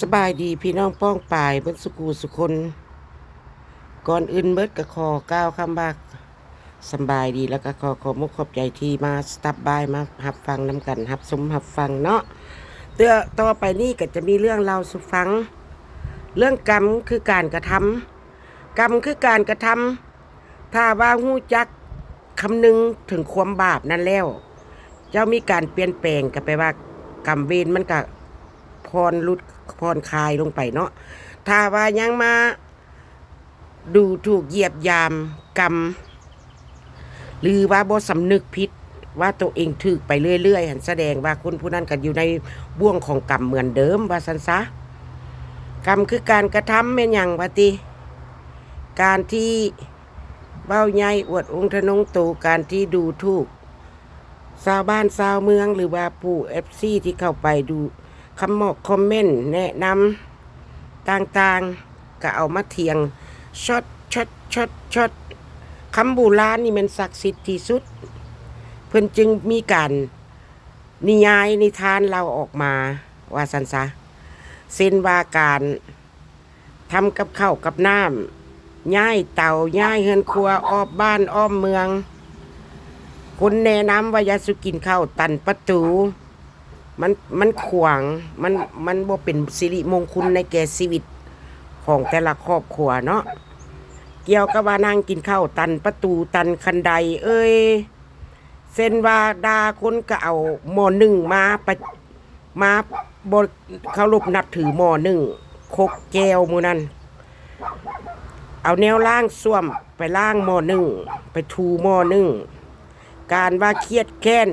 สบายดีพี่น้องป้องปายเบิดสุกูสุคนก่อนอื่นเบิดก็ขอก้าวคำบักสบายดีแล้วก็ขอมุกขอบใจที่มาสตับบายมาหับฟังน้ำกันหับสมหับฟังเนาะต่อไปนี่ก็จะมีเรื่องเราสุฟังเรื่องกรรมคือการกระทำกรรมคือการกระทำถ้าว่าหู้จักคำนึงถึงความบาปนั้นแล้วเจ้ามีการเปลี่ยนแปลงก็แปลว่ากรรมเวรมันก็พรคลายลงไปเนาะถ้าว่ายังมาดูถูกเหยียบยามกรรมหรือว่าบ่สำนึกผิดว่าตัวเองถูกไปเรื่อยๆหันแสดงว่าคนผู้นั้นก็อยู่ในบ่วงของกรรมเหมือนเดิมว่าซั่นซะกรรมคือการกระทำแม่นหยังว่าติการที่เบ้าใหญ่อวดองค์ทะนงตูการที่ดูถูกชาวบ้านชาวเมืองหรือว่าผู้FCที่เข้าไปดูคอมเมนต์แนะนำต่างๆก็เอามาเถียงช็อตคำโบราณนี่มันศักดิ์สิทธิ์ที่สุดเพิ่นจึงมีการนิยายนิทานเราออกมาว่าซั่นซะเส้นว่าการทำกับข้าวกับน้ำย้ายเตาย้ายเฮือนครัวอ้อมบ้านอ้อมเมืองคนแนะนำว่าอย่าสุกินข้าวตันประตูมันขวางมันบ่เป็นสิริมงคลในแก่ชีวิตของแต่ละครอบครัวเนาะเกี่ยวกับว่านั่งกินข้าวตันประตูตันคันไดเส้นว่าดาคนก็เอาหม้อหนึ่งมาบ่เคารพนับถือหม้อหนึ่งคกแก้วมื้อนั้นเอาแนวล้างส้วมไปล้างหม้อหนึ่งไปถูหม้อหนึ่งการว่าเครียดแค้น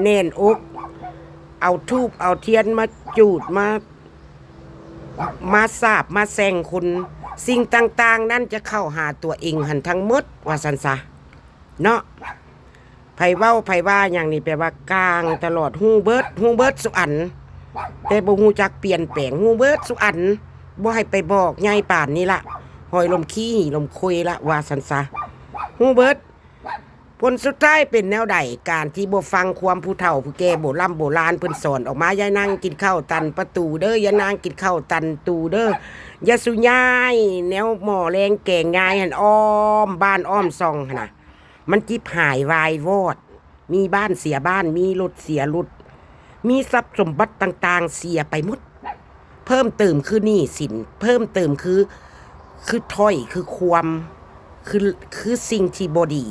แน่นอกเอาธูปเอาเทียนมาจูดมาสาบมาแซงคนสิ่งต่างๆนั่นจะเข้าหาตัวเองหันทั้งหมดว่าซั่นซะเนาะไผเว้าไผว่าอย่างนี้แปลว่ากลางตลอดฮู้เบิดสุอันแต่บ่ฮู้จักเปลี่ยนแปลงฮู้เบิดสุอันบ่ให้ไปบอกใหญ่ป่านนี้ล่ะหอยลมขี้ลมคุยละว่าซั่นซะฮู้เบิดผลสุดท้ายเป็นแนวใดการที่บ่ฟังความผู้เฒ่าผู้แก่โบราณเพิ่นสอนออกมาอย่านั่งกินข้าวตันประตูเด้ออย่านั่งกินข้าวตันตูเด้ออย่าสุยายแนวหม้อแรงแกงยายหั่นอ้อมบ้านอ้อมซองหั่นน่ะมันจิบหายวายวอดมีบ้านเสียบ้านมีรถเสียรถมีทรัพย์สมบัติต่างๆเสียไปหมดเพิ่มเติมคือหนี้สินเพิ่มเติมคือถ้อยคือความคือสิ่งที่บ่ดี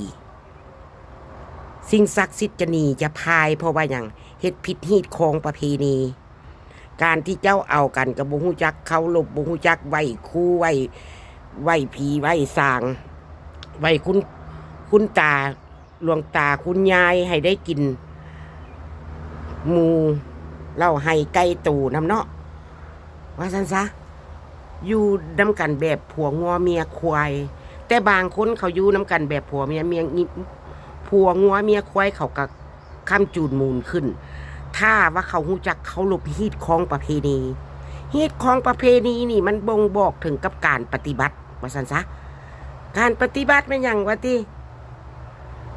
สิ่งศักดิ์สิทธิ์จะหนีจะพายเพราะว่าอย่างเฮ็ดผิดฮีดของประเพณีการที่เจ้าเอากันกับบ่ฮู้จักเคารพบ่ฮู้จักไหว้ครูไหว้ผีไหว้สางไหว้คุณตาหลวงตาคุณยายให้ได้กินหมูเหล้าให้ไก่ตูน้ำเนาะว่าซั่นซะอยู่นำกันแบบผัวงัวเมียควายแต่บางคนเขาอยู่นำกันแบบผัวเมียผัวงัวเมียควายเขาก็ค้ำจูนมูลขึ้นถ้าว่าเขาฮู้จักเขาหลบฮีดของประเพณีฮีดของประเพณีนี่มันบ่งบอกถึงกับการปฏิบัติว่าซั่นซะการปฏิบัติเป็นหยังวะติ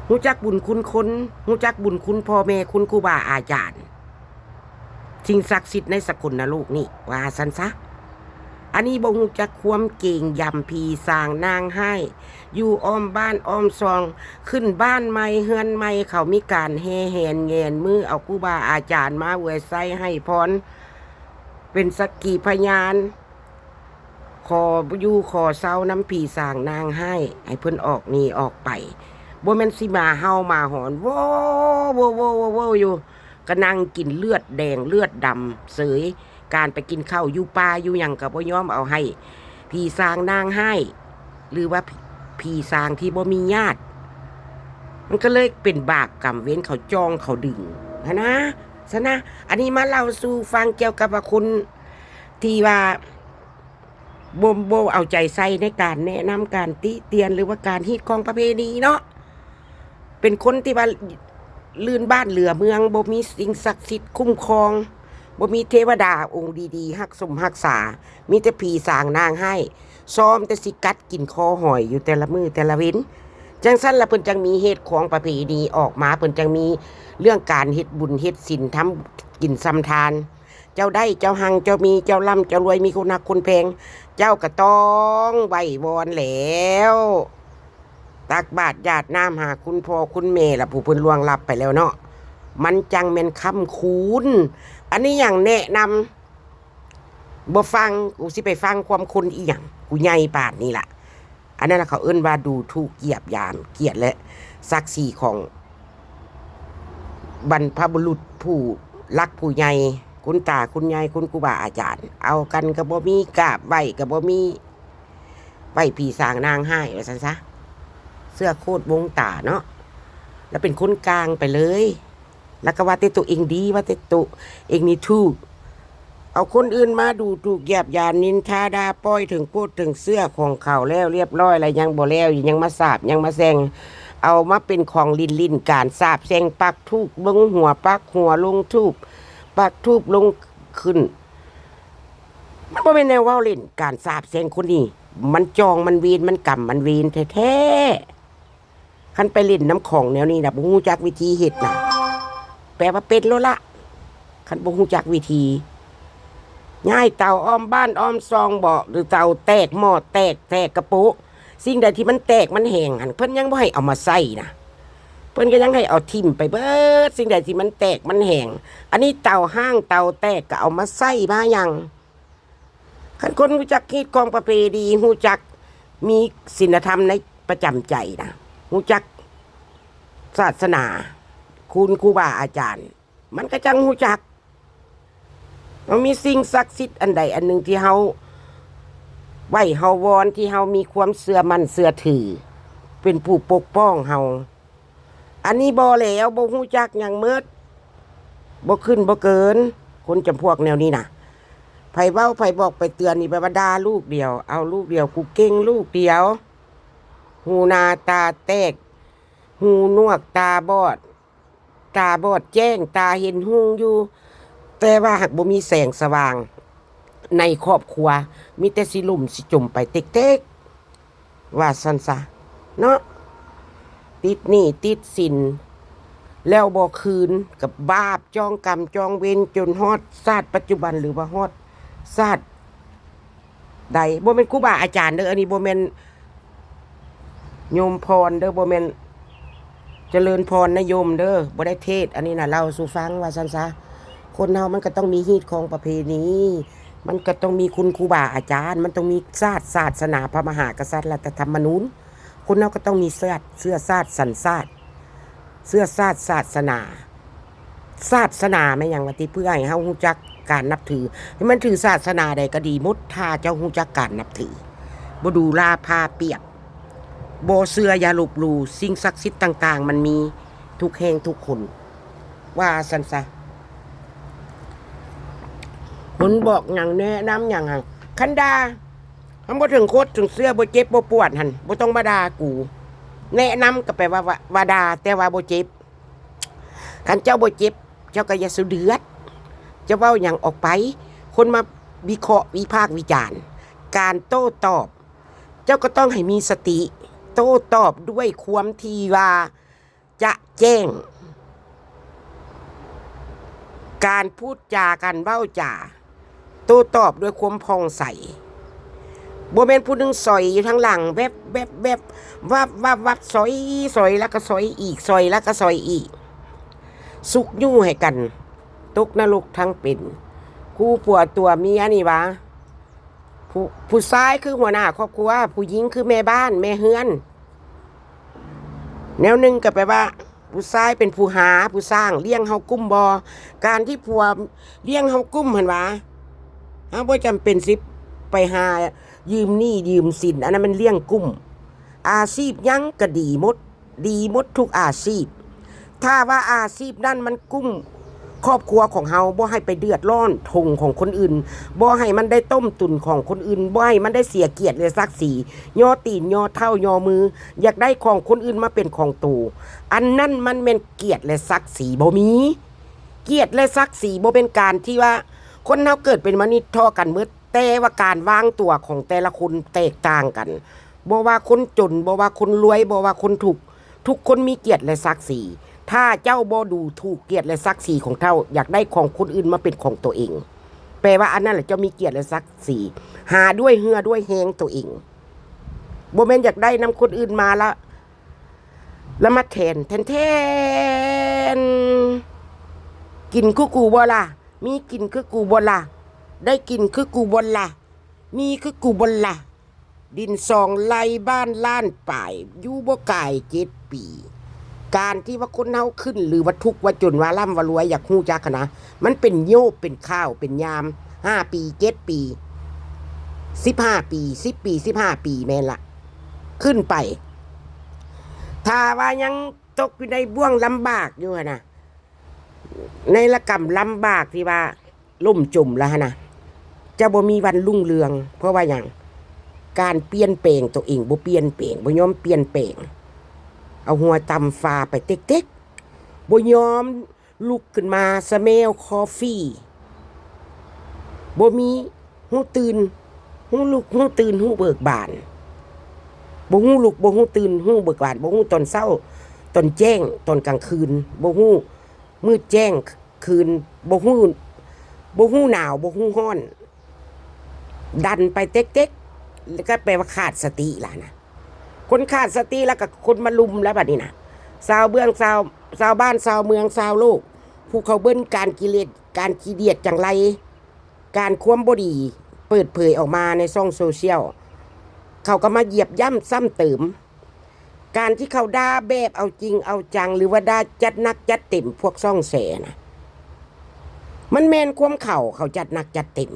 ฮู้จักบุญคุณคนฮู้จักบุญคุณพ่อแม่คุณครูบาอาจารย์สิ่งศักดิ์สิทธิ์ในสกุลนรกนี่ว่าซั่นซะอันนี้บ่ฮู้จักความเก่งยำพีสร้างนางให้อยู่อ้อมบ้านอ้อมซองขึ้นบ้านใหม่เฮือนใหม่เขามีการแห่แหนแงนมือเอาครูบาอาจารย์มาอวยไส้ให้พรเป็นสักขีพยานขออยู่ขอเศร้าน้ำผีสร้างนางให้เพิ่นออกนี่ออกไปบ่แม่นสิมาเฮามาหอนโว้อยู่ก็นั่งกินเลือดแดงเลือดดำเสยการไปกินข้าวอยู่ป่าอยู่หยังก็บ่ยอมเอาให้พี่สร้างนางให้หรือว่าพี่สร้างที่บ่มีญาติมันก็เลยเป็นบาปกรรมเว้นเขาจองเขาดึงนะซะนะอันนี้มาเล่าสู่ฟังเกี่ยวกับคนที่ว่าบ่เอาใจใส่ในการแนะนำการติเตียนหรือว่าการฮีดของประเพณีเนาะเป็นคนที่ว่าลื่นบ้านเหลือเมืองบ่มีสิ่งศักดิ์สิทธิ์คุ้มครองบ่มีเทวดาองค์ดีๆฮักสมฮักษามีแต่ผีสางนางให้ซ้อมแต่สิกัดกินคอหอยอยู่แต่ละมือแต่ละเว้นจังซั่นละเพิ่นจังมีเหตุของประเพณีออกมาเพิ่นจังมีเรื่องการเฮ็ดบุญเฮ็ดศีลทำกินซ้ำทาน เจ้าได้เจ้าหังเจ้ามีเจ้าร่ำเจ้ารวยมีคนหักคนแพงเจ้าก็ต้องไหว้วอนแล้วตักบาตรญาติน้ำหาคุณพ่อคุณแม่ละผู้เพิ่นล่วงลับไปแล้วเนาะมันจังเป็นคำคูณอันนี้อย่างแนะนำบ่ฟังกูสิไปฟังความคนอีหยังกูใหญ่ป่านนี่ล่ะอันนั้นเขาเอิ้นว่าดูถูกเหยียบยามเกียรติและศักดิ์ศรีของบรรพบุรุษผู้รักผู้ใหญ่คุณตาคุณยายคุณครูบาอาจารย์เอากันก็บ่มีกราบไหว้ก็บ่มีไหว้พี่สางนางให้ว่าซั่นซะเสื้อโคตรวงตาเนาะแล้วเป็นคนกลางไปเลยแล้วก็ว่าแต่ตัวเองดีว่าแต่ตัวเองนี่ถูกเอาคนอื่นมาดูถูกเหยียบยามนินทาด่าป้อยถึงพูดถึงเสื้อของเขาแล้วเรียบร้อยอะไรยังบ่แล้วยังมาสาบยังมาแซงเอามาเป็นของลินการสาบแซงปักทูบเบิ้งหัวปักหัวลงทูบปักทูบลงขึ้นมันบ่เป็นแนวเว้าเล่นการสาบแซงคนนี้มันจองมันวีนมันกำมันวีนแท้ๆคันไปเล่นน้ำของแนวนี้นะบ่ฮู้จักวิธีเฮ็ดน่ะแปลว่าเป็นแล้วละคันบ่ฮู้จักวิธีง่ายเต่าอ้อมบ้านอ้อมซองบ่หรือเต่าแตกหม้อแตกกระโปะสิ่งใดที่มันแตกมันแห้งหันเพิ่นยังบ่ให้เอามาใส่นะเพิ่นก็ยังให้เอาทิ่มไปเบิดสิ่งใดที่มันแตกมันแห้งอันนี้เต่าห้างเต่าแตกก็เอามาใส่มายังคันคนรู้จักคิดกองประเพณีรู้จักมีศีลธรรมในประจำใจนะรู้จักศาสนาคุณครูบาอาจารย์มันก็จังรู้จักมันมีสิ่งศักดิ์สิทธิ์อันใดอันหนึ่งที่เฮาไหว้เฮาวอนที่เฮามีความเชื่อมั่นเชื่อถือเป็นผู้ปกป้องเฮาอันนี้บ่แล้วบ่ฮู้จักหยังเมิดบ่ขึ้นบ่เกินคนจำพวกแนวนี้น่ะไผเว้าไผบอกไปเตือนนี่ไปว่าด่าลูกเดียวเอาลูกเดียวกูเก่งลูกเดียวหูนาตาแตกหูหนวกตาบอดแจ้งตาเห็นหุงอยู่แต่ว่าหากบ่มีแสงสว่างในครอบครัวมีแต่สิลุ่มสิจมไปเต็กๆว่าซั่นซะเนาะติดหนี้ติดสินแล้วบ่คืนกับบาปจองกรรมจองเวรจนฮอดชาติปัจจุบันหรือว่าฮอดชาติใดบ่แม่นครูบาอาจารย์เด้ออันนี้บ่แม่นโยมพรเด้อบ่แม่นเจริญพรนะโยมเด้อบ่ได้เทศอันนี้น่ะเล่าสู่ฟังว่าซั่นซะคนเฮามันก็ต้องมีฮีตของประเพณีมันก็ต้องมีคุณครูบาอาจารย์มันต้องมีศาสนาพระมหากษัตริย์รัฐธรรมนูญคนเฮาก็ต้องมีเสื้อชาติสัญชาติเสื้อชาติศาสนาแม่นหยังว่าติเพื่อให้เฮาฮู้จักการนับถือให้มันถือศาสนาใดก็ดีหมดถ้าเจ้าฮู้จักการนับถือบ่ดูลาพาเปรียบบ่เชื่ออย่าลบหลู่สิ่งศักดิ์สิทธิ์ต่างๆมันมีทุกแห่งทุกคนว่าซั่นซะคนบอกอย่างแนะนำอย่างหั่นคันดาทำบ่ถึงโคตรถึงเสื้อบ่เจ็บบ่ปวดหั่นบ่ต้องมาด่ากูแนะนำก็แปลว่าด่าแต่ว่าบ่เจ็บคันเจ้าบ่เจ็บเจ้าก็อย่าสะเดือดจะเว้าหยังออกไปคนมาวิเคราะห์วิพากษ์วิจารณ์การโต้ตอบเจ้าก็ต้องให้มีสติโต้ตอบด้วยความที่ว่าจะแจ้งการพูดจากันเว้าจาโต้ตอบด้วยความผ่องใสบ่แม่นผู้หนึงสอยอยู่ทางหลังแวบวับสอยแล้วก็สอยอีกสอยแล้วก็สอยอีกสุกยู่ให้กันตกนรกทั้งเป็นคู่ผัวตัวเมียนี่วะผู้ชายคือหัวหน้าครอบครัวผู้หญิงคือแม่บ้านแม่เฮือนแนวหนึ่งก็แปลว่าผู้ชายเป็นผู้หาผู้สร้างเลี้ยงเฮากุ้มการที่ผัวเลี้ยงเฮากุ้มหั่นวะเฮาบ่จำเป็นสิไปหายืมหนี้ยืมสินอันนั้นมันเลี้ยงกุ้มอาชีพยังก็ดีหมดทุกอาชีพถ้าว่าอาชีพนั้นมันกุ้มครอบครัวของเฮาบ่ให้ไปเดือดร้อนทงของคนอื่นบ่ให้มันได้ต้มตุนของคนอื่นบ่ให้มันได้เสียเกียรติและศักดิ์ศรีย่อตีนย่อเท้าย่อมืออยากได้ของคนอื่นมาเป็นของตัวอันนั้นมันเป็นเกียรติและศักดิ์ศรีบ่มีเกียรติและศักดิ์ศรีบ่เป็นการที่ว่าคนเฮาเกิดเป็นมนุษย์เท่ากันหมดแต่ว่าการวางตัวของแต่ละคนแตกต่างกันบ่ว่าคนจนบ่ว่าคนรวยบ่ว่าคนทุกคนมีเกียรติและศักดิ์ศรีถ้าเจ้าบ่ดูถูกเกียรติและศักดิ์ศรีของเจ้าอยากได้ของคนอื่นมาเป็นของตัวเอง แปลว่าอันนั้นแหละเจ้ามีเกียรติและศักดิ์ศรีหาด้วยเหือด้วยแฮงตัวเองบ่แม่นอยากได้นำคนอื่นมาแล้วมาแทนกินคือกูบ่ล่ะมีกินคือกูบ่ล่ะได้กินคือกูบ่ล่ะมีคือกูบ่ล่ะดิน2 ไร่บ้านล้านป่ายอยู่บ่ไกล7 ปีการที่ว่าคนเฮาขึ้นหรือว่าทุกข์ว่าจนว่าร่ำว่ารวยอยากฮู้จักนะมันเป็นโยบเป็นข้าวเป็นยาม5 ปี7 ปี15 ปี10 ปี15 ปีแม่นละขึ้นไปถ้าว่ายังตกอยู่ในบ่วงลำบากอยู่นะในระกำลำบากที่ว่าล่มจมแล้วนะจะบ่มีวันรุ่งเรืองเพราะว่าอย่างการเปลี่ยนแปลงตัวเองบ่เปลี่ยนแปลงบ่ยอมเปลี่ยนแปลงเอาหัวตำฟ้าไปเต็กๆบ่ยอมลุกขึ้นมาสเมลคอฟฟี่บ่มีหูตื่นหูลุกหูตื่นหูเบิกบานบ่ฮู้ลุกบ่ฮู้ตื่นฮู้เบิกบานบ่ฮู้ตอนเช้าตอนแจ้งตอนกลางคืนบ่ฮู้มืดแจ้งคืนบ่ฮู้หนาวบ่ฮู้ร้อนดันไปเต็กๆแล้วก็แปลว่าขาดสติล่ะนะคนขาดสติแล้วก็คนมาลุมแล้วบัดนี้นะชาวเมืองชาวบ้านชาวเมืองชาวโลกผู้เขาเบิ้นการกิเลสการขี้เดียดจังไรการความบ่ดีเปิดเผยออกมาในช่องโซเชียลเขาก็มาเหยียบย่ำซ้ำเติมการที่เขาด่าแบบเอาจริงเอาจังหรือว่าด่าจัดนักจัดเต็มพวกซ่องแสนะมันแมนความเขาจัดนักจัดเต็ม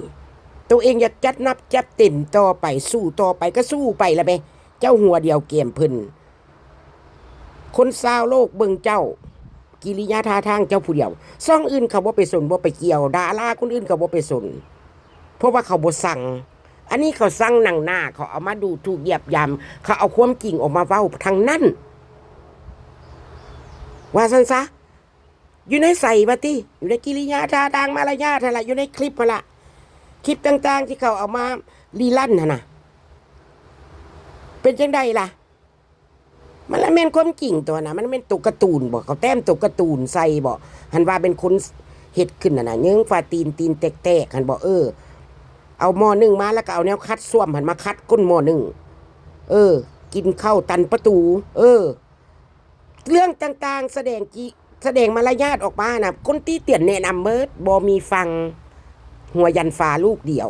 ตัวเองอยากจัดนับจัดเต็มต่อไปสู้ต่อไปก็สู้ไปละเบเจ้าหัวเดียวเกมพึ่นคนชาวโลกเบิ่งเจ้ากิริยาท่าทางเจ้าผู้เดียวซ่องอื่นเขาบ่ไปสนบ่ไปเกี่ยวดาราคนอื่นเขาบ่ไปสนเพราะว่าเขาบ่สั่งอันนี้เขาสั่งหนังหน้าเขาเอามาดูถูกเหยียบยำเขาเอาความจริงออกมาเว้าทางนั้นว่าซั่นซะอยู่ในใส่บัดติอยู่ในกิริยาท่าทางมารยาทนั่นล่ะอยู่ในคลิปนั่นล่ะคลิปต่างๆที่เขาเอามารีลันน่ะเป็นจังไดล่ะมันละแม่นความจริงตัวน่ะมันเป็นตัวการ์ตูนบ่เขาแต้มตัวการ์ตูนใส่บ่หันว่าเป็นคนเฮ็ดขึ้นน่ะยิงฟ้าตีนแตกๆหันบ่เอาหม้อนึ่งมาแล้วก็เอาแนวคัดส้วมหันมาคัดก้นหม้อนึ่งกินข้าวตันประตูเรื่องต่างๆแสดงมารยาทออกมานะคนที่เตียนแนะนำเบิดบ่มีฟังหัวยันฟ้าลูกเดียว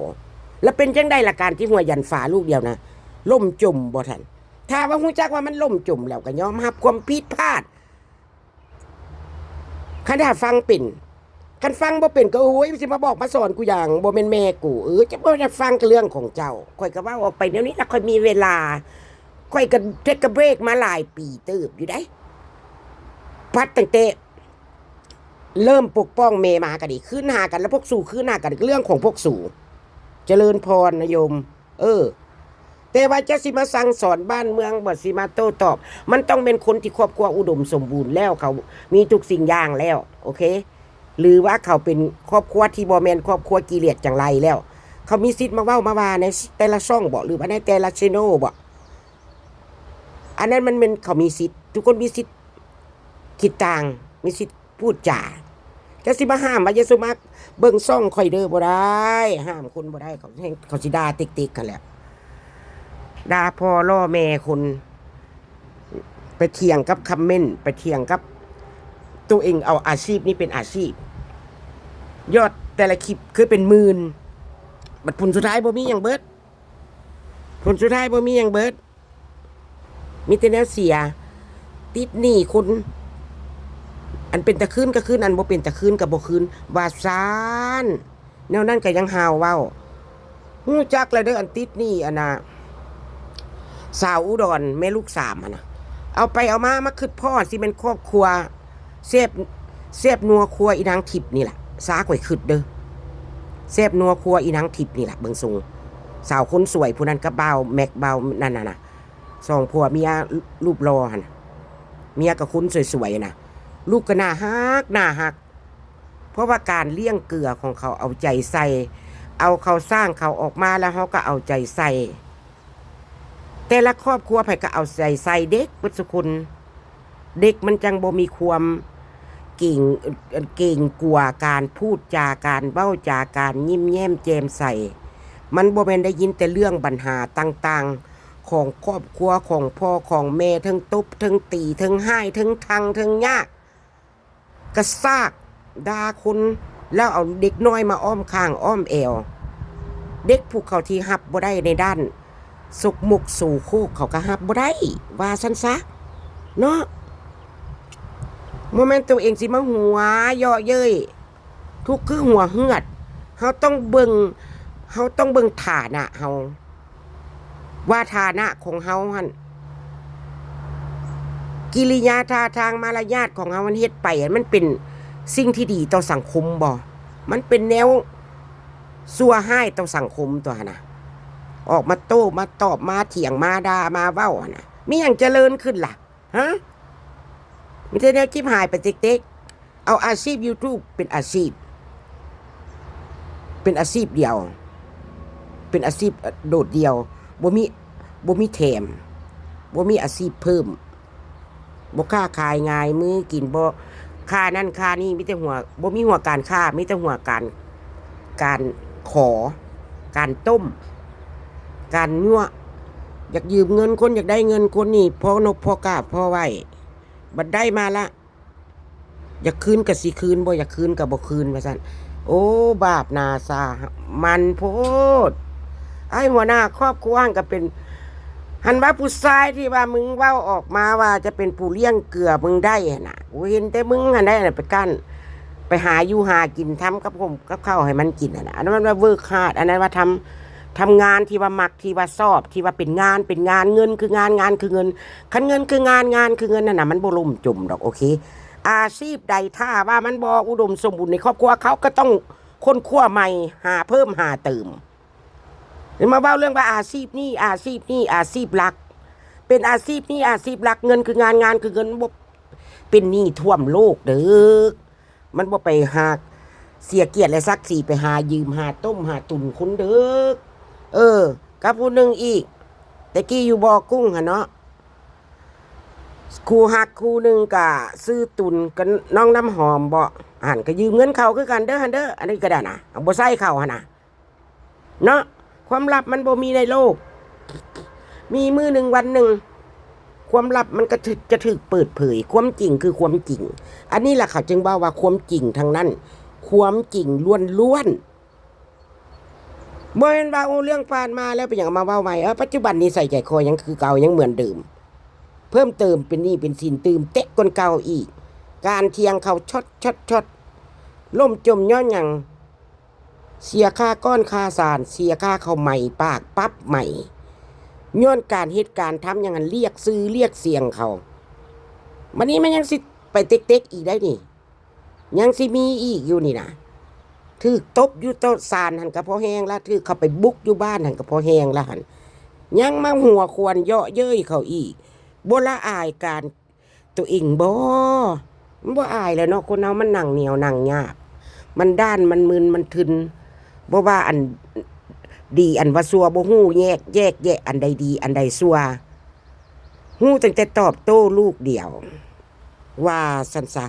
แล้วเป็นจังได๋ล่ะการที่หัวยันฟ้าลูกเดียวนะล่มจมบ่ทันถ้าว่าฮู้จักว่ามันล่มจมแล้วก็ยอมรับความผิดพลาดคันถ้าฟังเป็นคันฟังบ่เป็นก็โอ้ยสิมาบอกมาสอนกูอย่างบ่แม่นแม่กูจะบ่ได้ฟังกับเรื่องของเจ้าข่อยก็ว่าออกไปเดี๋ยวนี้แล้วค่อยมีเวลาข่อยก็เทคเบรกมาหลายปีเติบอยู่ได้พัดตั้งแต่เริ่มปกป้องเมมาก็ดีขึ้นหากันแล้วพวกสู่ขึ้นหากันเรื่องของพวกสู่เจริญพรนะโยมแต่ว่าจะสิมาสั่งสอนบ้านเมืองบ่สิมาโต้ตอบมันต้องเป็นคนที่ครอบครัวอุดมสมบูรณ์แล้วเขามีทุกสิ่งอย่างแล้วโอเคหรือว่าเขาเป็นครอบครัวที่บ่แม่นครอบครัวกิเลสจังไรแล้วเขามีสิทธิ์มาเว้ามาว่าในแต่ละช่องบ่หรือว่าในแต่ละแชนเนลบ่อันนั้นมันเป็นเขามีสิทธิ์ทุกคนมีสิทธิ์คิดต่างมีสิทธิ์พูดจาจะสิมาห้ามว่าอย่าสมัครเบิ่งช่องข่อยเด้อบ่ได้ห้ามคนบ่ได้เขาสิด่าติ๊กๆกันแหละด่าพ่อล่อแม่คนไปเถียงกับคอมเมนต์ไปเถียงกับตัวเองเอาอาชีพนี้เป็นอาชีพยอดแต่ละคลิปคือเป็นหมื่นบัดผลสุดท้ายบ่มีหยังเบิดผลสุดท้ายบ่มีหยังเบิดมีแต่แนวเสียติดหนี้คนอันเป็นตะคืนก็คืนอันบ่เป็นตะคืนก็บ่คืนว่าซ่านแนวนั้นก็ยังหาวเว้าฮู้จักแล้วเด้ออันติดหนี้อันน่ะสาวอุดรแม่ลูก3อ่ะนะเอาไปเอามาคิดพ่อสิเป็นครอบครัวเสพนัวครัวอีนางทิพย์นี่แหละสาข่อยคิดเด้อเสพนัวครัวอีนางทิพย์นี่แหละเบิ่งทรงสาวคนสวยผู้นั้นก็เบาแม็กเบานั่นน่ะสองผัวเมียรูปรอหั่นเมียก็คุ้นสวยๆนะลูกก็น่าฮักเพราะว่าการเลี้ยงเกลือของเขาเอาใจใส่เอาเขาสร้างเขาออกมาแล้วเขาก็เอาใจใส่แต่ละครอบครัวไผก็เอาใจใส่เด็กเบิดสุคนเด็กมันจังบ่มีความ เก่งเก่งกว่าการพูดจาการเว้าจาการยิ้มแย้มแจ่มใสมันบ่แม่นได้ยินแต่เรื่องปัญหาต่างๆของครอบครัวของพ่อของแม่ทั้งตบทั้งตีทั้งให้ทั้งทังทั้งยากกระซากด่าคนแล้วเอาเด็กน้อยมาอ้อมข้างอ้อมแอวเด็กผู้เขาที่ฮับบ่ได้ในด้านสุกมุกสู่โคกเขาก็ฮับบ่ได้ว่าซั่นซะเนาะโมเมนต์ตัวเองสิมาหัวเยาะเย้ยทุกคือหัวเหือดเฮาต้องเบิ่งฐานะเฮาว่าฐานะของเฮาหั่นกิริยาท่าทางมารยาทของเฮามันเฮ็ดไปมันเป็นสิ่งที่ดีต่อสังคมบ่มันเป็นแนวซัวให้ต่อสังคมตัวน่ะออกมาโต้มาตอบมาเถียงมาด่ามาเว้าน่ะมีหยังเจริญขึ้นล่ะฮะมีแต่แนวชิบหายไปเต็กๆเอาอาชีพ YouTube เป็นอาชีพเดียวเป็นอาชีพโดดเดียวบ่มีแถมบ่มีอาชีพเพิ่มบ่ค้าขายง่ายมือกินบ่ค่านั่นค่านี่มีแต่หัวบ่มีหัวการค้ามีแต่หัวการขอการต้มการยั่วอยากยืมเงินคนอยากได้เงินคนนี่พอนกพอกาบพอไว้บัดได้มาละอยากคืนก็สิคืนบ่อยากคืนก็บ่คืนว่าซั่นโอ้บาปนาซามันโพดไอ้หัวหน้าครอบครัวก็เป็นหันว่าผู้ชายที่ว่ามึงเว้าออกมาว่าจะเป็นผู้เลี้ยงเกลือมึงได้น่ะกูเห็นแต่มึงหันได้น่ะไปกั้นไปหาอยู่หากินทำกับผมกับข้าวให้มันกินน่ะอันนั้นมันว่าเวิร์คฮาร์ดอันนั้นว่าทำงานที่ว่ามักที่ว่าชอบที่ว่าเป็นงานเงินคืองานคือเงินคันเงินคืองานคือเงินนั่นน่ะมันบ่ล่มจมดอกโอเคอาชีพใดถ้าว่ามันบ่อุดมสมบูรณ์ในครอบครัวเขาก็ต้องค้นคว้าใหม่หาเพิ่มหาเติมมาเว้าเรื่องว่าอาชีพนี้อาชีพหลักเป็นอาชีพนี้อาชีพหลักเงินคืองานคือเงินบ่เป็นหนี้ท่วมโลกเด้อมันบ่ไปหาเสียเกียรติและศักดิ์ศรีไปหายืมหาต้มหาตุนคนเด้อกับผู้นึงอีกแต่กี้อยู่บ่อกุ้งหั่นเนาะครูฮักครูนึงก็ซื้อตุนกันน้องน้ำหอมบ่หันก็ยืมเงินเขาคือกันเด้อหั่นเด้ออันนี้ก็ได้นะเอาบ่ใส่เขาหั่นน่ะเนาะความลับมันบ่มีในโลกมีมื้อหนึ่งวันหนึ่งความลับมันก็จะถูกเปิดเผยความจริงคือความจริงอันนี้ล่ะเขาจึงว่าความจริงทั้งนั้นความจริงล้วนบ่แม่นว่าโอ้เรื่องผ่านมาแล้วเป็นหยังมาเว้าใหม่ปัจจุบันนี้ใส่ใจคอยังคือเก่ายังเหมือนเดิมเพิ่มเติมเป็นหนี้เป็นสินตื่มเตะกนเก่าอีกการเทียงเขาช็อตล่มจมย้อนหยังเสียค่าก้อนค่าสารเสียค่าเขาใหม่ปากปั๊บใหม่ย้อนการเหตุการณ์ทำอย่างนั้นเรียกซื้อเรียกเสียงเขาวันนี้มันยังสิไปเต็กๆอีกได้นี่ยังสิมีอีกอยู่นี่นะถือตบอยู่โต๊ะสารหันกับพอแห้งละถือเขาไปบุกอยู่บ้านหันกับพอแห้งละหันยังมาหัวควรเยาะเย้ยเขาอีกบ่ละอายการตัวเองบ่อายแล้วเนาะคนเอามันหนังเหนียวหนังหยาบมันด้านมันมึนมันทึนบ่ว่าอันดีอันว่าซัวบ่ฮู้แยกอันใดดีอันใดซัวฮู้ตั้งแต่ตอบโต้ลูกเดียวว่าซั่นซะ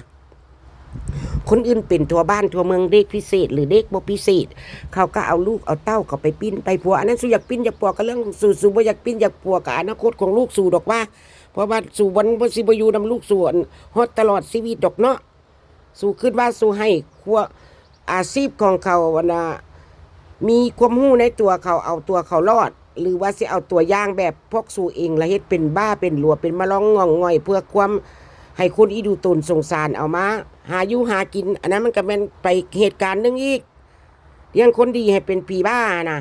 คนอื่นเป็นทั่วบ้านทั่วเมืองเด็กพิเศษหรือเด็กบ่พิเศษเขาก็เอาลูกเอาเต้าเขาไปปิ้นไปผัวอันนั้นสู้อยากปิ้นอยากปัวก็เรื่องสู่บ่อยากปิ้นอยากปัวก็อนาคตของลูกสู่ดอกว่าเพราะว่าสู่วันบ่สิบ่อยู่นำลูกสู่ฮอดตลอดชีวิตดอกเนาะสู่คิดว่าสู่ให้ครัวอาชีพของเขาว่าน่ะมีความรู้ในตัวเขาเอาตัวเขารอดหรือว่าสิเอาตัวอย่างแบบพวกสู่เองแล้วเฮ็ดเป็นบ้าเป็นหลัวเป็นมะร้องงองง่อยเพื่อความให้คนอีดูตนสงสารเอามาหาอยู่หากินอันนั้นมันก็เป็นไปเหตุการณ์นึงอีกเลี้ยงคนดีให้เป็นผีบ้านะ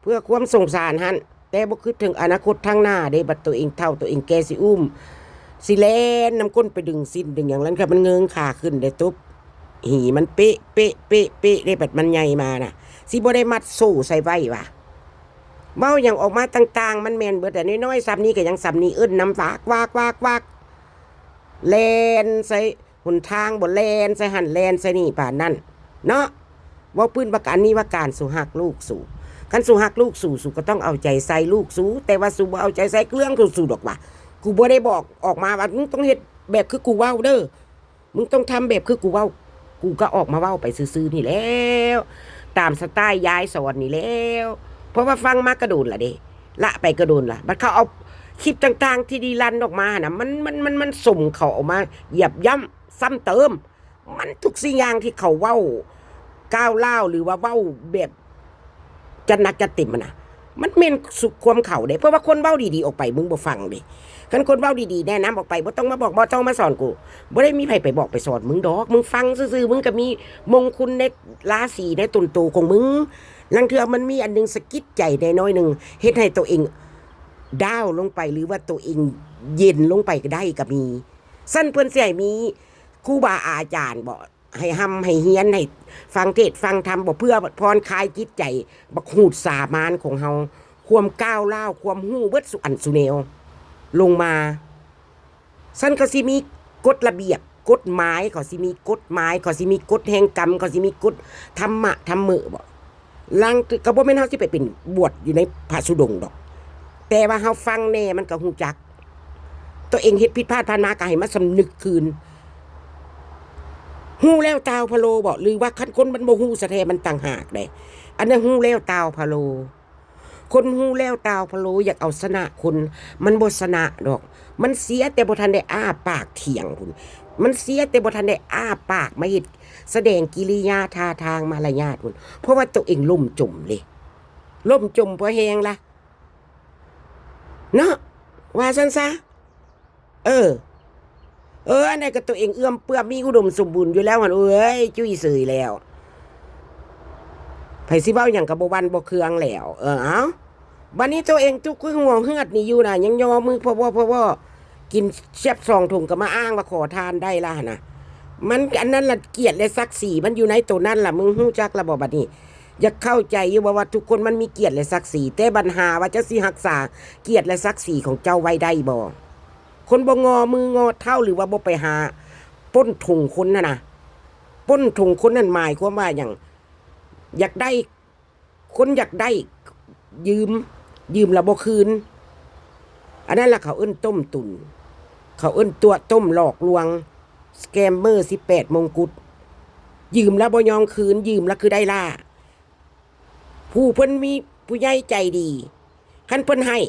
เพื่อความสงสารหันแต่บ่คิดถึงอนาคตทางหน้าได้บัดตัวเองเฒ่าตัวเองแก่สิอุ้มสิแล่นน้ำก้นไปดึงสิ้นดึงอย่างนั้นก็มันเงิงขาขึ้นได้ตุ๊บหีมันเป๊ะได้บัดมันใหญ่มาน่ะสิบ่ได้มัดโซ่ใส่ไว้ว่ะเมาอย่างออกมาต่างๆมันแม่นเบิดแต่น้อยๆซ้ำนี้ก็ยังซ้ำนี้เอิ้นน้ำวากแลนใส่หนทางบ่แลนใส่หันแลนใส่นี่ป่านนั้นเนาะว่าปืนประกันนี้ว่าการสู่หักลูกสู่คันสู่หักลูกสู่ก็ต้องเอาใจใส่ลูกสู่แต่ว่าสู่บ่เอาใจใส่เรื่องสู่ดอกว่ากูบ่ได้บอกออกมาว่ามึงต้องเฮ็ดแบบคือกูเว้าเด้อ มึงต้องทำแบบคือกูเว้ากูก็ออกมาเว้าไปซื่อๆนี่แล้วตามสไตล์ยายสอนนี่แล้วเพราะว่าฟังมากระโดนล่ะเด้ละไปกระโดนล่ะบัดเขาเอาคลิปต่างๆที่ดีลันออกมาน่ะมันส่งเขาออกมาเหยียบย่ำซ้ำเติมมันทุกสิ่งอย่างที่เขาเว้าก้าวเล่าวหรือว่าเว้าแบบจะหนักจะติ่มมันน่ะมันเมนสุขความเขาเด้เพราะว่าคนเว้าดีๆออกไปมึงบ่ฟังเด้คันคนเว้าดีๆแนะนำออกไปบ่ต้องมาบอกบ่ต้องมาสอนกูบ่ได้มีไผไปบอกไปสอนมึงดอกมึงฟังซื่อๆมึงก็มีมงคุณในราศีในตนโตของมึงลังเทื่อมันมีอันนึงสะกิดใจได้น้อยนึงเฮ็ดให้ตัวเองดาวลงไปหรือว่าตัวเองเย็นลงไปก็ได้ก็มีสั้นเพิ่นสิให้มีครูบาอาจารย์บ่ให้หำให้เฮียนให้ฟังเทศฟังธรรมบ่เพื่อพรคลายจิตใจบักหูดสามานของเฮาความก้าวร้าวความหู้เบิดสุอันสุแนวลงมาสั้นก็สิมีกฎระเบียบกฎหมายเขาสิมีกฎหมายเขาสิมีกฎแห่งกรรมเขาสิมีกฎธรรมะธรรมะบ่ลังก็บ่แม่นเฮาสิไปเป็นบวชอยู่ในพระธุดงค์ดอกแต่ว่าเฮาฟังแน่มันก็ฮู้จักตัวเองเฮ็ดผิดพลาดผ่านมาก็ให้มาสำนึกคืนฮู้แล้วตาวพะโลบ่หรือว่าคันคนมันบ่ฮู้ซะแท้มันต่างหากเด้อันนั้นฮู้แล้วตาวพะโลคนฮู้แล้วตาวพะโลอยากเอาชนะคนมันบ่ชนะดอกมันเสียแต่บ่ทันได้อ้าปากเถียงพุ่นมันเสียแต่บ่ทันได้อ้าปากมาเฮ็ดแสดงกิริยาท่าทางมารยาทพุ่นเพราะว่าตัวเองล่มจมเลยล่มจมเพราะแฮงล่ะเนาะว่าซั่นซะอันนี้ก็ตัวเองเอื้อมเปื้อมมีอุดมสมบูรณ์อยู่แล้วหั่นเอ้ยจุ้ยเสยแล้วไผสิเว้าหยังก็บ่วันบ่เคืองแล้วเอ้าบัดนี้ตัวเองทุกข์คือห่วงเฮือดนี่อยู่น่ะยังยอมือเพราะว่ากินแซ่บ2ถุงก็มาอ้างว่าขอทานได้ล่ะน่ะมันอันนั้นล่ะเกียรติและศักดิ์ศรีมันอยู่ในตัวนั้นล่ะมึงฮู้จักละบ่บัดนี้อยากเข้าใจอยู่ว่าทุกคนมันมีเกียรติและศักดิ์ศรีแต่ปัญหาว่าจะสิรักษาเกียรติและศักดิ์ศรีของเจ้าไว้ได้บ่คนบ่งอมืองอเท้าหรือว่าบ่ไปหาป้นถุงคนน่ะป้นถุงคนนั่นหมายความว่าอย่างอยากได้คนอยากได้ยืมแล้วบ่คืนอันนั้นล่ะเขาเอิ้นต้มตุนเขาเอิ้นตัวต้มหลอกลวงสแกมเมอร์18มงกุฎยืมแล้วบ่ยอมคืนยืมแล้วคือได้ล่าผู้เพิ่นมีผู้ใหญ่ใจดีคันเพิ่นให้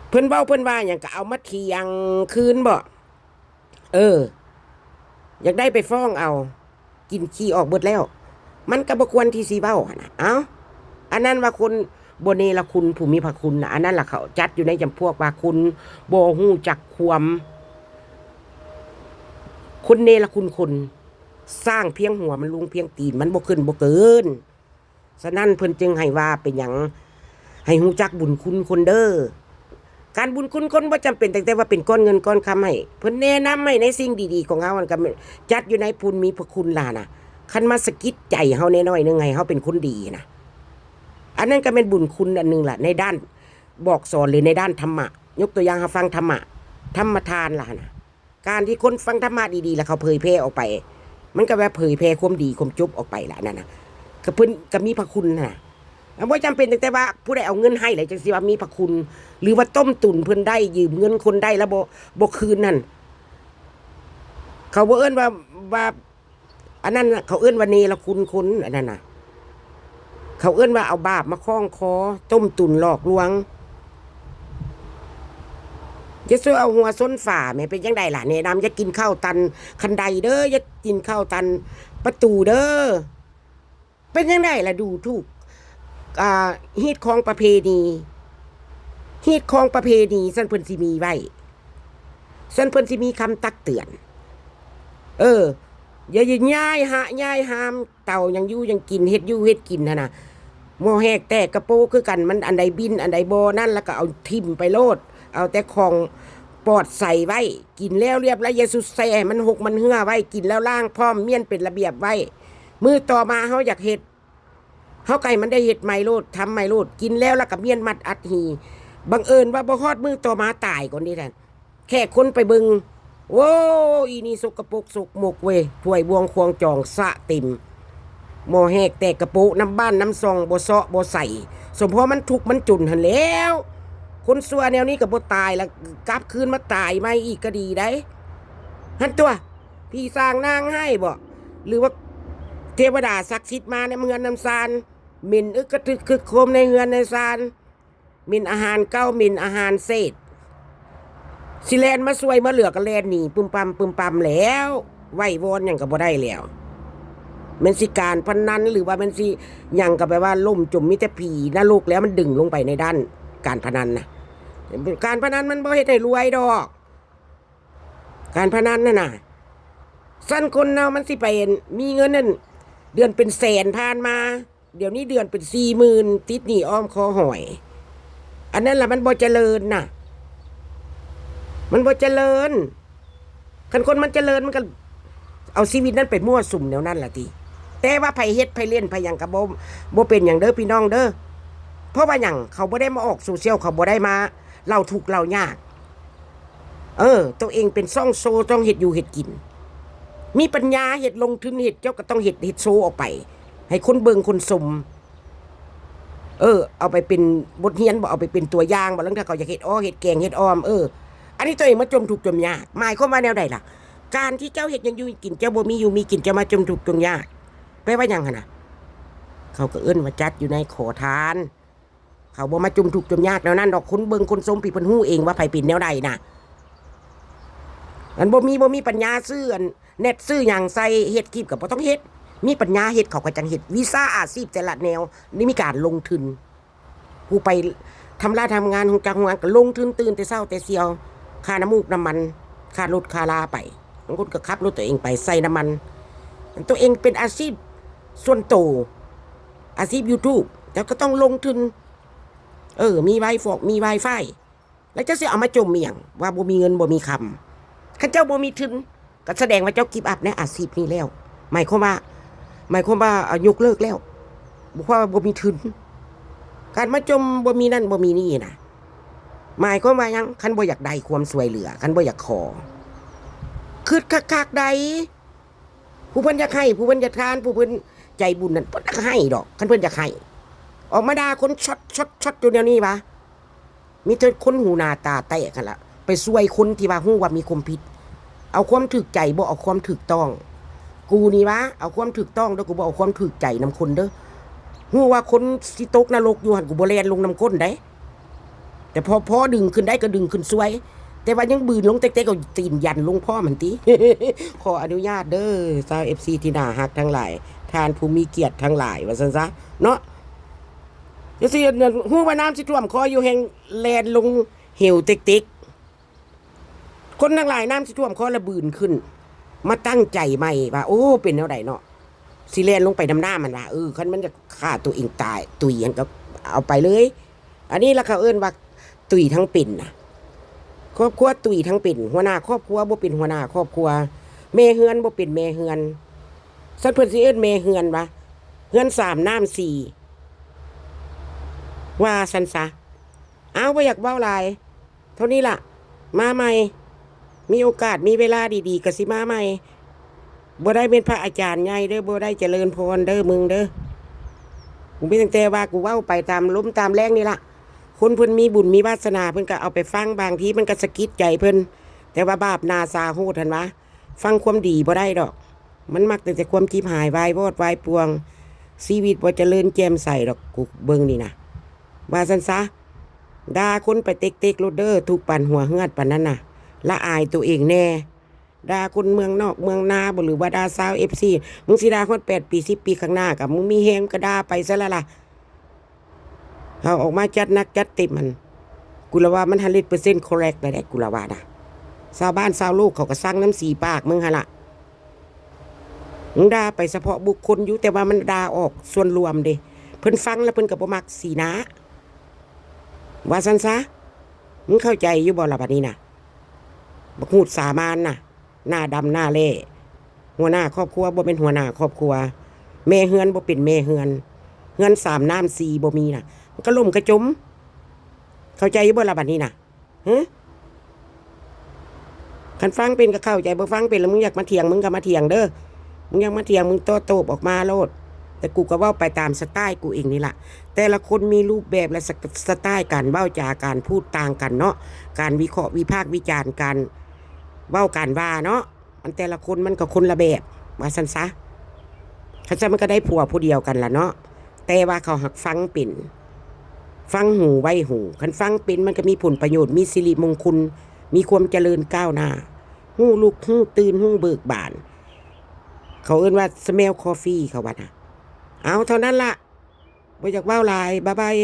เพิ่นเว้าเพิ่นว่าหยังก็เอามาเถียงคืนบ่อยากได้ไปฟ้องเอากินขี้ออกเบิดแล้วมันก็บ่ควรที่สิเว้าหั่นน่ะเอ้าอันนั้นว่าคนบ่เนรคุณผู้มีพระคุณน่ะอันนั้นล่ะเขาจัดอยู่ในจำพวกว่าคุณบ่ฮู้จักความคนเนรคุณคนสร้างเพียงหัวมันลุงเพียงตีนมันบ่ขึ้นบ่เกินฉะนั้นเพิ่นจึงให้ว่าเป็นหยังให้ฮู้จักบุญคุณคนเด้อการบุญคุณคนบ่จำเป็นแต่ว่าเป็นก้อนเงินก้อนคำให้เพิ่นแนะนำให้ในสิ่งดีๆของเฮามันก็จัดอยู่ในภูมิมีพระคุณล่ะนะคันมาสะกิดใจเฮาน้อยๆนึงให้เฮาเป็นคนดีนะอันนั้นก็เป็นบุญคุณอันนึงล่ะในด้านบอกสอนหรือในด้านธรรมะยกตัวอย่างเฮาฟังธรรมะธรรมทานล่ะนะการที่คนฟังธรรมะดีๆแล้วเขาเผยแพร่ออกไปมันก็แบบเผยแพร่ความดีความจบออกไปล่ะนั่นน่ะก็เพิ่นก็มีพระคุณน่ะบ่จำเป็นแต่ว่าผู้ใดเอาเงินให้แล้วจังสิว่ามีพระคุณหรือว่าต้มตุนเพิ่นได้ยืมเงินคนได้แล้วบ่คืนนั่นเขาบ่เอิ้นว่าอันนั้นเขาเอิ้นว่าเนรคุณคนอันนั้นน่ะเขาเอิ้นว่าเอาบาปมาคล้องคอต้มตุนหลอกลวงจะซื้อเอาหัวส้นฝ่าแม่เป็นจังไดล่ะแนะนำอย่ากินข้าวตันคันใดเด้ออย่ากินข้าวตันประตูเด้อเป็นจังไดล่ะดูถูกฮีตของประเพณีฮีตของประเพณีซั่นเพิ่นสิมีไว้ซั่นเพิ่นสิมีคำตักเตือนอย่าย้ายหามเต่ายังอยู่ยังกินเฮ็ดอยู่เฮ็ดกินหั่นน่ะหม้อแหกแตกกระโปคือกันมันอันใดบินอันใดบ่นั่นแล้วก็เอาทิ่มไปโลดเอาแต่ของปอดใส่ไว้กินแล้วเรียบร้อยอย่าสุดแซ่มันหกมันเหือไว้กินแล้วล้างพร้อมเมียนเป็นระเบียบไว้มื้อต่อมาเฮาอยากเฮ็ดเฮาไก่มันได้เฮ็ดใหม่โลดทำใหม่โลดกินแล้วก็เมียนมัดอัดหีบังเอิญว่าบ่ฮอดมื้อต่อมาตายก่อนนี่ท่านแค่คนไปเบิ่งโว้อีนี่สกปรกสกมกเว้ยถ้วยบวงควงจองสะติ่มหม้อแหกแตกกระโปะน้ำบ้านน้ำซองบ่เซาะบ่ใส่สมพอมันทุกข์มันจุนหั่นแล้วคนซัวแนวนี้ก็บ่ตายแล้วกลับคืนมาตายใหม่อีกก็ดีได้ หันตัวพี่สร้างนางให้บ่หรือว่าเทวดาศักดิ์สิทธิ์มาในเมืองน้ำซานหมิ่นอึกกระทึกคึกโคมในเฮือนในซานหมิ่นอาหารเก้าหมิ่นอาหารเศษสิแลนมาสวยมาเหลือกันแลนหนีปึมปั๊มแล้วไหววอนอย่างกับบ่ได้แล้วมันสิการพนันหรือว่ามันสิอย่างกับแปลว่าล่มจมมิแต่ผีนรกแล้วมันดึงลงไปในด้านการพนันนะการพนันมันบ่เฮ็ดให้รวยดอกการพนันน่ะสั้นคนเรามันสิไปมีเงินนั่นเดือนเป็นแสนผ่านมาเดี๋ยวนี้เดือนเป็น40,000ติดหนี้อ้อมคอหอยอันนั้นแหละมันบ่เจริญน่ะมันบ่เจริญคันคนมันเจริญมันก็เอาชีวิตนั้นไปมั่วสุมแนวนั้นล่ะติแต่ว่าไผเฮ็ดไผเล่นไผหยังก็บ่เป็นหยังเด้อพี่น้องเด้อเพราะว่าหยังเขาบ่ได้มาออกโซเชียลเขาบ่ได้มาเล่าทุกข์เล่ายากตัวเองเป็นซ่องโซต้องเฮ็ดอยู่เฮ็ดกินมีปัญญาเฮ็ดลงทุนเฮ็ดเจ้าก็ต้องเฮ็ดโซออกไปให้คนเบิ่งคนชมเอาไปเป็นบทเรียนบ่เอาไปเป็นตัวอย่างบ่ลังถ้าเขาอยากเฮ็ดเฮ็ดแกงเฮ็ดออมอันนี้ตัวเองมาจมทุกข์จมยากหมายความว่าแนวใดล่ะการที่เจ้าเฮ็ดยังอยู่กินเจ้าบ่มีอยู่มีกินจะมาจมทุกข์จมยากแปลว่าหยังหั่นน่ะเขาก็เอิ้นว่าจัดอยู่ในขอทานเขาบ่มาจมทุกข์จมยากแนวนั้นดอกคนเบิ่งคนชมพี่เพิ่นฮู้เองว่าไผเป็นแนวใดน่ะอันบ่มีปัญญาซื้ออันเน็ตซื้อหยังใส่เฮ็ดคลิปก็บ่ต้องเฮ็ดมีปัญญาเฮ็ดเขาก็จังเฮ็ดวีซ่าอาชีพแต่ละแนวนี่มีการลงทุนผู้ไปทำงานของจังหวัดก็ลงทุนตื่นแต่เช้าแต่เสียวค่าน้ำมูกน้ำมันค่ารถค่าลาไปบางคนก็ขับรถตัวเองไปใส่น้ำมันตัวเองเป็นอาชีพส่วนโตอาชีพ YouTube แต่ก็ต้องลงทุนมีไวฟอกมี Wi-Fi แล้วจะสิเอามาจมเมียงว่าบ่มีเงินบ่มีคำคันเจ้าบ่มีทุนก็แสดงว่าเจ้ากิฟต์อัพในอาชีพนี้แล้วหมายความว่ายกเลิกแล้วเพราะว่าบ่มีทุนการมาจมบ่มีนั่นบ่มีนี่นะหมายความว่ายังคันบ่อยากได้ความสวยเหลือคันบ่อยากขอคือคักๆใดผู้เพิ่นอยากให้ผู้เพิ่นอยากทานผู้เพิ่นใจบุญนั่นเพิ่นอยากให้ดอกคันเพิ่นอยากให้ออกมาด่าคนช็อตอยู่แนวนี้วะมีแต่คนหูหน้าตาแตกกันละไปซวยคนที่ว่าฮู้ว่ามีความผิดเอาความถูกใจบ่เอาความถูกต้องกูนี่วะเอาความถูกต้องเด้อกูบ่เอาความถูกใจนำคนเด้อฮู้ว่าคนสิตกนรกอยู่หั่นกูบ่แล่นลงนำก้นได้แต่พอดึงขึ้นได้ก็ดึงขึ้นสวยแต่ว่ายังบืนลงเต๊กๆก็ตีนยันลงพ่อมันติ ขออนุญาตเด้อชาว FC ที่น่าฮักทั้งหลายทานผู้มีเกียรติทั้งหลายว่าซั่นซะเนาะจังซี่ฮู้ว่าน้ำสิท่วมคออยู่แห่งแล่นลงเหวเต๊กๆคนทั้งหลายน้ำสิท่วมคอละบืนขึ้นมาตั้งใจใหม่ว่าโอ้เป็นแนวใดเนาะสิแล่นลงไปน้ำหน้ามันว่าคันมันจะฆ่าตัวเองตายตุยอันก็เอาไปเลยอันนี้ล่ะเขาเอิ้นว่าตุยทั้งเป็นน่ะครอบครัวตุยทั้งเป็นหัวหน้าครอบครัวบ่เป็นหัวหน้าครอบครัวแม่เฮือนบ่เป็นแม่เฮือนซั่นเพิ่นสิเอิ้นแม่เฮือนวะเฮือน3น้ำ4ว่าซั่นซะเอาบ่อยากเว้าหลายเท่านี้ล่ะมาใหม่มีโอกาสมีเวลาดีๆก็สิมาใหม่บ่ได้เป็นพระอาจารย์ใหญ่เด้อบ่ได้เจริญพรเด้อมึงเด้อกูมีตั้งแต่ว่ากูเว้าไปตามลมตามแรงนี่ล่ะคนเพิ่นมีบุญมีวาสนาเพิ่นก็เอาไปฟังบางทีมันก็สะกิดใจเพิ่นแต่ว่าบาปนาซาโหดหั่นวะฟังความดีบ่ได้ดอกมันมักแต่ความทิพย์หายวายวอดวายปวงชีวิตบ่เจริญแจ่มใสดอกกูเบิ่งนี่นะว่าซั่นซะด่าคนไปเต็กๆโลดเด้อทุกปันหัวเฮือดปานนั้นน่ะละอายตัวเองแน่ด่าคนเมืองนอกเมืองนาบ่หรือว่าด่าชาว FC มึงสิด่าคน8ปี10ปีข้างหน้ากับมึงมีแฮงก็ด่าไปซะละล่ะเอาออกมาจัดนักจัดเต็มมันกูละว่ามัน100% correct ได้กูละว่านะชาวบ้านชาวโลกเขาก็สั่งน้ำสีปากมึงหั่นล่ะมึงด่าไปเฉพาะบุคคลอยู่แต่ว่ามันด่าออกส่วนรวมเด้เพิ่นฟังแล้วเพิ่นก็บ่มักสีนะว่าซั่นซะมึงเข้าใจอยู่บ่ล่ะบัดนี้น่ะบักฮูดสามานน่ะหน้าดำหน้าเล่หัวหน้าครอบครัวบ่เป็นหัวหน้าครอบครัวแม่เฮือนบ่เป็นแม่เฮือนเฮือน3น้ำ4บ่มีน่ะมันก็ล่มกระจมเข้าใจอยู่บ่ล่ะบัดนี้น่ะฮะคันฟังเป็นก็เข้าใจบ่ฟังเป็นแล้วมึงอยากมาเถียงมึงก็มาเถียงเด้อมึงอยากมาเถียงมึงโต้ออกมาโลดแต่กูก็เว้าไปตามสไตล์กูเองนี่ล่ะแต่ละคนมีรูปแบบและสไตล์การเว้าจาการพูดต่างกันเนาะการวิเคราะห์วิพากษ์วิจารณ์การเว้าการว่าเนาะ อันแต่ละคนมันก็คนละแบบว่าซั่นซะเขาจะมันก็ได้ผัวผู้เดียวกันล่ะเนาะแต่ว่าเขาหักฟังเป็นฟังหูไว้หูคันฟังเป็นมันก็มีผลประโยชน์มีสิริมงคลมีความเจริญก้าวหน้าหูลุกหูตื่นหูเบิกบานเขาเอิ้นว่า smell coffee เขาว่านะเอาเท่านั้นล่ะบ่อยากเว้าหลายบ๊ายบาย